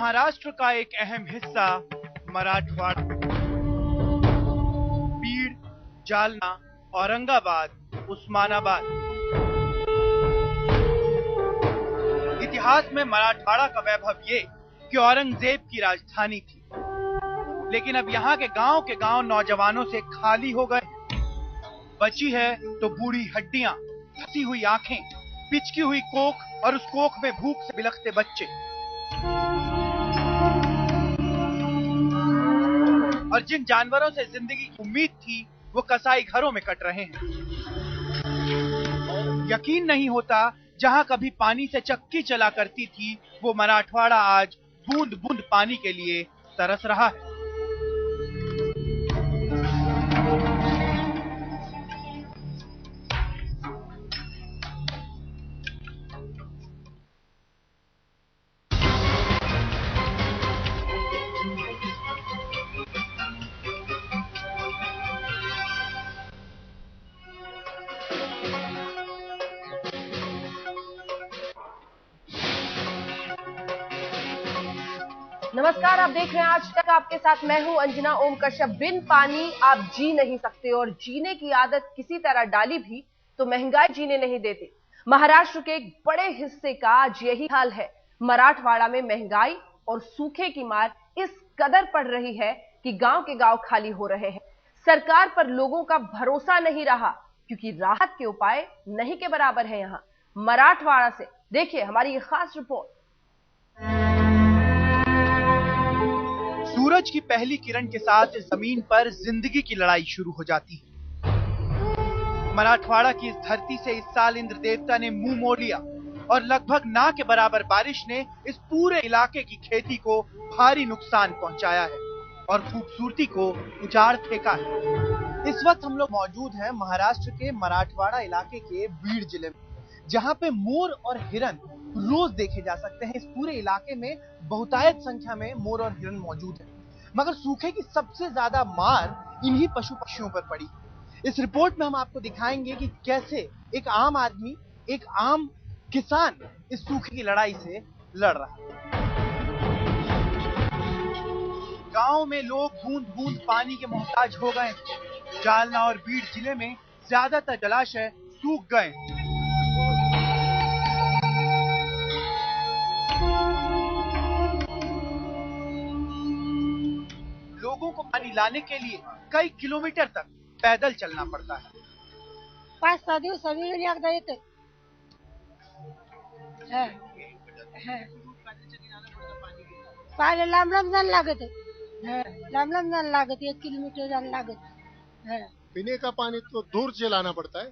महाराष्ट्र का एक अहम हिस्सा मराठवाड़ा, बीड़, जालना, औरंगाबाद, उस्मानाबाद। इतिहास में मराठवाड़ा का वैभव ये कि औरंगजेब की राजधानी थी, लेकिन अब यहाँ के गांव नौजवानों से खाली हो गए। बची है तो बूढ़ी हड्डियां, धसी हुई आंखें, पिचकी हुई कोख और उस कोख में भूख से बिलखते बच्चे। और जिन जानवरों से जिंदगी की उम्मीद थी वो कसाई घरों में कट रहे हैं। यकीन नहीं होता, जहां कभी पानी से चक्की चला करती थी वो मराठवाड़ा आज बूंद बूंद पानी के लिए तरस रहा है। नमस्कार, आप देख रहे हैं आज तक। आपके साथ मैं हूं अंजना ओम कश्यप। बिन पानी आप जी नहीं सकते और जीने की आदत किसी तरह डाली भी तो महंगाई जीने नहीं देती। महाराष्ट्र के एक बड़े हिस्से का आज यही हाल है। मराठवाड़ा में महंगाई और सूखे की मार इस कदर पड़ रही है कि गांव के गांव खाली हो रहे हैं। सरकार पर लोगों का भरोसा नहीं रहा क्योंकि राहत के उपाय नहीं के बराबर है। यहां मराठवाड़ा से देखिए हमारी ये खास रिपोर्ट। सूरज की पहली किरण के साथ जमीन पर जिंदगी की लड़ाई शुरू हो जाती है। मराठवाड़ा की इस धरती से इस साल इंद्र देवता ने मुंह मोड़ लिया और लगभग ना के बराबर बारिश ने इस पूरे इलाके की खेती को भारी नुकसान पहुंचाया है और खूबसूरती को उजाड़ फेंका है। इस वक्त हम लोग मौजूद हैं महाराष्ट्र के मराठवाड़ा इलाके के बीड़ जिले में, जहां पे मोर और हिरन रोज देखे जा सकते हैं। इस पूरे इलाके में बहुतायत संख्या में मोर और हिरन मौजूद हैं, मगर सूखे की सबसे ज्यादा मार इन्हीं पशु पक्षियों पर पड़ी। इस रिपोर्ट में हम आपको दिखाएंगे कि कैसे एक आम आदमी, एक आम किसान इस सूखे की लड़ाई से लड़ रहा है। गांव में लोग बूंद बूंद पानी के मोहताज हो गए। जालना और बीड़ जिले में ज्यादातर जलाशय सूख गए। लोगों को पानी लाने के लिए कई किलोमीटर तक पैदल चलना पड़ता है। 5-6 दिवस एकदा येते. पाणी लांब लांब जायला लागत. लांब लांब जायला लागत, 1 किलोमीटर जायला लागत. पीने का पानी तो दूर से लाना पड़ता है,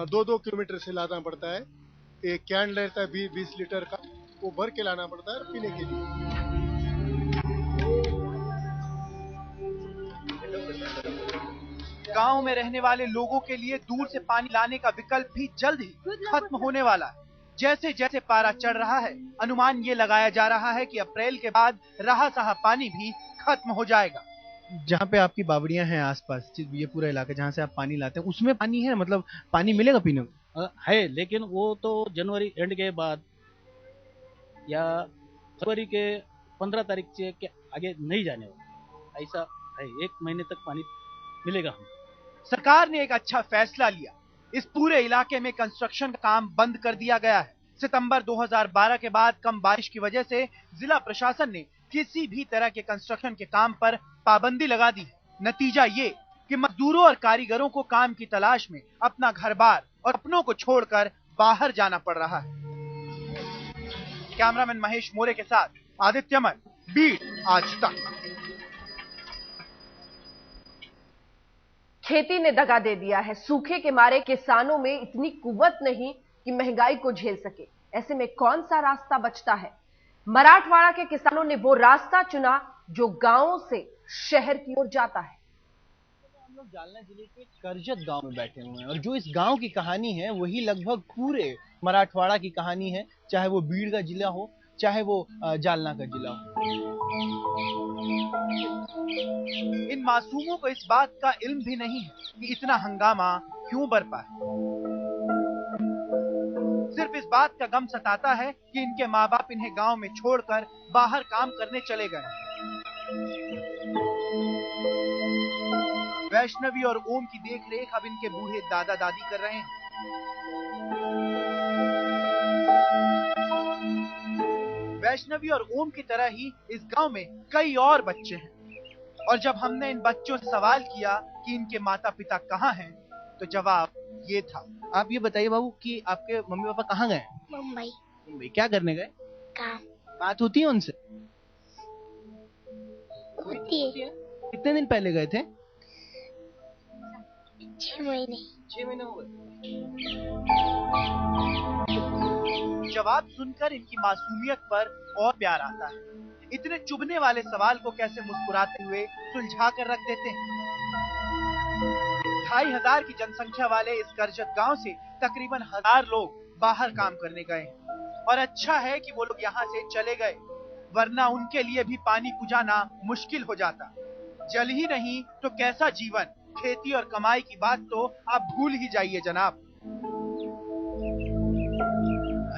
2-2 किलोमीटर से लाना पड़ता है। एक कैन रहता है 20 लीटर का, वो भर के लाना पड़ता है पीने के लिए। गांव में रहने वाले लोगों के लिए दूर से पानी लाने का विकल्प भी जल्द ही खत्म होने वाला है। जैसे जैसे पारा चढ़ रहा है, अनुमान ये लगाया जा रहा है कि अप्रैल के बाद रहा सहा पानी भी खत्म हो जाएगा। जहाँ पे आपकी बावड़ियां हैं आसपास, ये पूरा इलाका जहाँ से आप पानी लाते हैं, उसमें पानी है? मतलब पानी मिलेगा पीने को? है, लेकिन वो तो जनवरी एंड के बाद या फरवरी के 15 तारीख से के आगे नहीं जाने वाला। ऐसा है, 1 महीने तक पानी मिलेगा हमें। सरकार ने एक अच्छा फैसला लिया। इस पूरे इलाके में कंस्ट्रक्शन का काम बंद कर दिया गया है। सितंबर 2012 के बाद कम बारिश की वजह से जिला प्रशासन ने किसी भी तरह के कंस्ट्रक्शन के काम पर पाबंदी लगा दी है। नतीजा ये कि मजदूरों और कारीगरों को काम की तलाश में अपना घर-बार और अपनों को छोड़कर बाहर जाना पड़ रहा है। कैमरामैन महेश मोरे के साथ आदित्य अमर, बीड़ आज तक। खेती ने दगा दे दिया है। सूखे के मारे किसानों में इतनी कुव्वत नहीं कि महंगाई को झेल सके। ऐसे में कौन सा रास्ता बचता है? मराठवाड़ा के किसानों ने वो रास्ता चुना जो गांवों से शहर की ओर जाता है। हम लोग जालना जिले के करजत गांव में बैठे हुए हैं और जो इस गांव की कहानी है वही लगभग पूरे मराठवाड़ा की कहानी है, चाहे वो बीड़ का जिला हो, चाहे वो जालना का जिला हो। इन मासूमों को इस बात का इल्म भी नहीं है कि इतना हंगामा क्यों बरपा है। सिर्फ इस बात का गम सताता है कि इनके माँ बाप इन्हें गांव में छोड़कर बाहर काम करने चले गए। वैष्णवी और ओम की देखरेख अब इनके बूढ़े दादा दादी कर रहे हैं। वैष्णवी और ओम की तरह ही इस गांव में कई और बच्चे हैं, और जब हमने इन बच्चों से सवाल किया कि इनके माता पिता कहाँ हैं, तो जवाब ये था। आप ये बताइए बाबू कि आपके मम्मी पापा कहाँ गए? मुंबई मुंबई। क्या करने गए? काम बात होती है उनसे? होती है। कितने दिन पहले गए थे? 6 महीने। 6 महीने हो गए। जवाब सुनकर इनकी मासूमियत पर और प्यार आता है। इतने चुभने वाले सवाल को कैसे मुस्कुराते हुए सुलझा कर रख देते हैं। 2500 की जनसंख्या वाले इस करजत गांव से तकरीबन 1000 लोग बाहर काम करने गए हैं, और अच्छा है कि वो लोग यहाँ से चले गए, वरना उनके लिए भी पानी पुजाना मुश्किल हो जाता। जल ही नहीं तो कैसा जीवन। खेती और कमाई की बात तो आप भूल ही जाइए जनाब।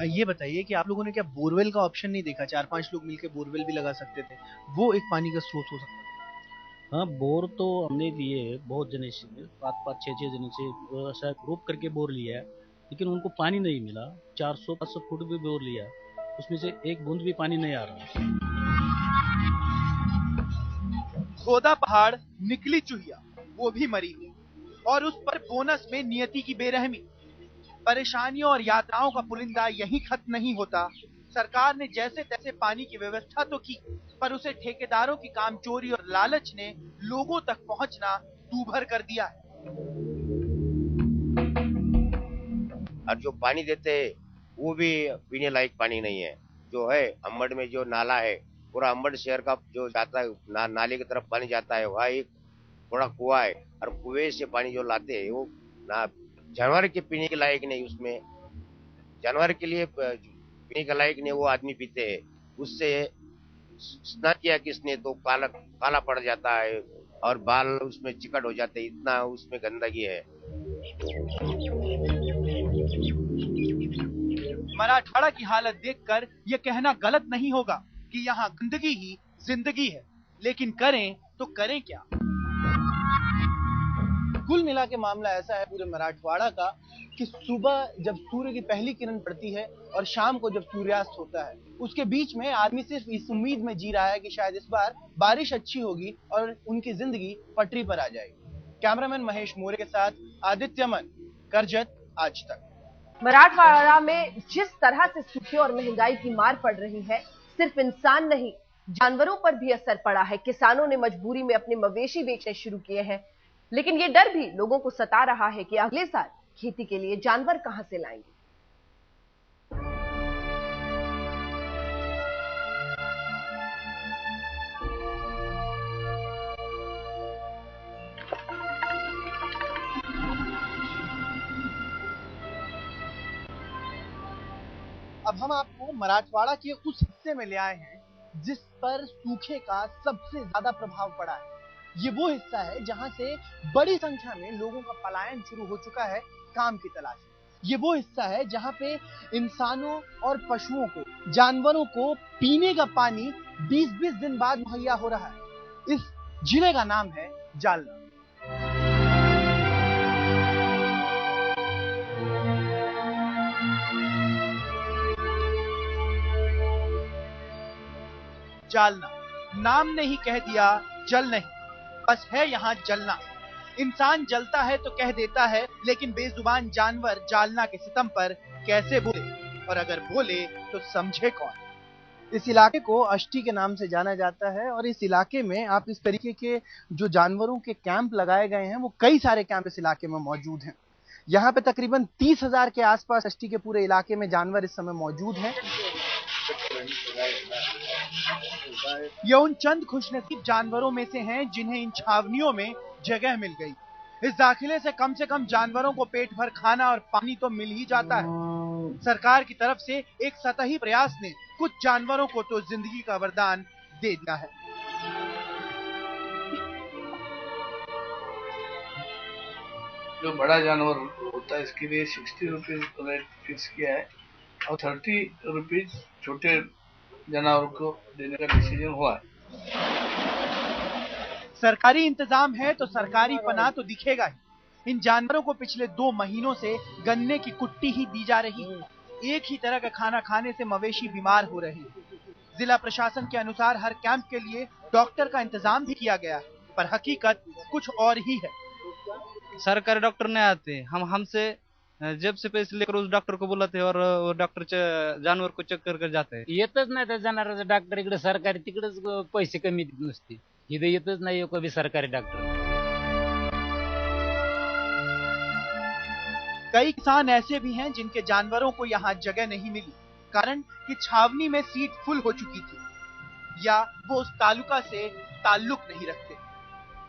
ये बताइए कि आप लोगों ने क्या बोरवेल का ऑप्शन नहीं देखा? 4-5 लोग मिलकर बोरवेल भी लगा सकते थे, वो एक पानी का स्रोत हो सकता है। हाँ, बोर तो हमने लिए बहुत जने से, 5-5, 6-6 जने से शायद ग्रुप करके बोर लिया है, लेकिन उनको पानी नहीं मिला। 400-500 फुट भी बोर लिया, उसमें से एक बूंद भी पानी नहीं आ रहा। खोदा पहाड़ निकली चुहिया, वो भी मरी हुई, और उस पर बोनस में नियति की बेरहमी। परेशानियों और यात्राओं का पुलिंदा यहीं खत्म नहीं होता। सरकार ने जैसे तैसे पानी की व्यवस्था तो की, पर उसे ठेकेदारों की कामचोरी और लालच ने लोगों तक पहुंचना दूभर कर दिया है। और जो पानी देते हैं वो भी पीने लायक पानी नहीं है। जो है अम्बड़ में जो नाला है, पूरा अम्बड़ शहर का जो जाता है नाले की तरफ पानी जाता है, वहाँ एक थोड़ा कुआं है, और कुएं से पानी जो लाते हैं वो ना जानवर के पीने के लायक नहीं। उसमें जानवर के लिए पीने के लायक नहीं, वो आदमी पीते हैं। उससे स्नान किया किसने तो काला काला पड़ जाता है, और बाल उसमें चिकट हो जाते हैं, इतना उसमें गंदगी है। मराठवाड़ा की हालत देखकर यह कहना गलत नहीं होगा कि यहाँ गंदगी ही जिंदगी है, लेकिन करें तो करें क्या? कुल मिला के मामला ऐसा है पूरे मराठवाड़ा का कि सुबह जब सूर्य की पहली किरण पड़ती है और शाम को जब सूर्यास्त होता है, उसके बीच में आदमी सिर्फ इस उम्मीद में जी रहा है कि शायद इस बार बारिश अच्छी होगी और उनकी जिंदगी पटरी पर आ जाएगी। कैमरामैन महेश मोरे के साथ आदित्य मन, करजत, आज तक। मराठवाड़ा में जिस तरह से सूखे और महंगाई की मार पड़ रही है, सिर्फ इंसान नहीं जानवरों पर भी असर पड़ा है। किसानों ने मजबूरी में अपने मवेशी बेचने शुरू किए हैं, लेकिन ये डर भी लोगों को सता रहा है कि अगले साल खेती के लिए जानवर कहां से लाएंगे। अब हम आपको मराठवाड़ा के उस हिस्से में ले आए हैं जिस पर सूखे का सबसे ज्यादा प्रभाव पड़ा है। ये वो हिस्सा है जहां से बड़ी संख्या में लोगों का पलायन शुरू हो चुका है काम की तलाश में। ये वो हिस्सा है जहां पे इंसानों और पशुओं को, जानवरों को पीने का पानी 20-20 दिन बाद मुहैया हो रहा है। इस जिले का नाम है जालना। जालना नाम ने ही कह दिया जल नहीं, बस है यहाँ जलना। इंसान जलता है तो कह देता है, लेकिन बेजुबान जानवर जालना के सितम पर कैसे बोले, और अगर बोले तो समझे कौन। इस इलाके को अष्टी के नाम से जाना जाता है, और इस इलाके में आप इस तरीके के जो जानवरों के कैंप लगाए गए हैं, वो कई सारे कैंप इस इलाके में मौजूद हैं। यहाँ पे तकरीबन 30,000 के आसपास अष्टी के पूरे इलाके में जानवर इस समय मौजूद हैं। ये उन चंद खुशनसीब जानवरों में से हैं जिन्हें इन छावनियों में जगह मिल गई। इस दाखिले से कम जानवरों को पेट भर खाना और पानी तो मिल ही जाता है। सरकार की तरफ से एक सतही प्रयास ने कुछ जानवरों को तो जिंदगी का वरदान दे दिया है। जो बड़ा जानवर होता है इसके लिए 60 रुपीज रेट फिक्स किया है, और 30 रुपीज छोटे जानवर को देने का डिसीजन हुआ है। सरकारी इंतजाम है तो सरकारी पनाह तो दिखेगा ही। इन जानवरों को पिछले 2 महीनों से गन्ने की कुट्टी ही दी जा रही है। एक ही तरह का खाना खाने से मवेशी बीमार हो रहे हैं। जिला प्रशासन के अनुसार हर कैंप के लिए डॉक्टर का इंतजाम भी किया गया है, पर हकीकत कुछ और ही है। सरकारी डॉक्टर नहीं आते, हमसे जेब से पैसे लेकर उस डॉक्टर को बुलाते हैं और वो डॉक्टर जानवर को चेक कर जाते हैं। येतच नाही त्या जनावरांचा डॉक्टर इकडे सरकारी, तिकडेच पैसे कमी नुसते, इथे येतच नाही कोणी सरकारी डॉक्टर। कई किसान ऐसे भी हैं जिनके जानवरों को यहाँ जगह नहीं मिली, कारण कि छावनी में सीट फुल हो चुकी थी या वो उस तालुका से ताल्लुक नहीं रखते।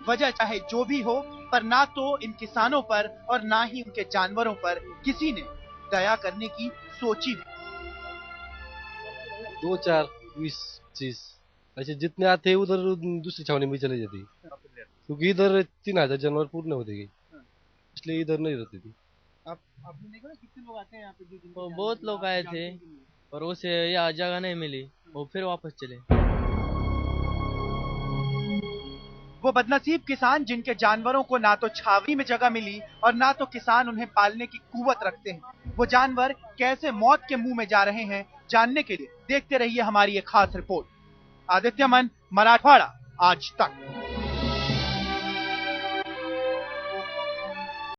वजह चाहे जो भी हो, पर ना तो इन किसानों पर और ना ही उनके जानवरों पर किसी ने दया करने की सोची भी। 2, 4, 20, 25 ऐसे जितने आते हैं उधर दूसरी छावनी में चले जाते, क्योंकि इधर 3000 जानवर पूर्ण होते गए, इसलिए इधर नहीं रहती थी। आपने देखा ना कितने लोग आते हैं यहाँ पे? तो बहुत लोग आए थे और उसे यहाँ जगह नहीं मिली, वो फिर वापस चले। वो बदनसीब किसान जिनके जानवरों को ना तो छावनी में जगह मिली और ना तो किसान उन्हें पालने की कुव्वत रखते हैं, वो जानवर कैसे मौत के मुंह में जा रहे हैं, जानने के लिए देखते रहिए हमारी एक खास रिपोर्ट। आदित्य मन, मराठवाड़ा आज तक।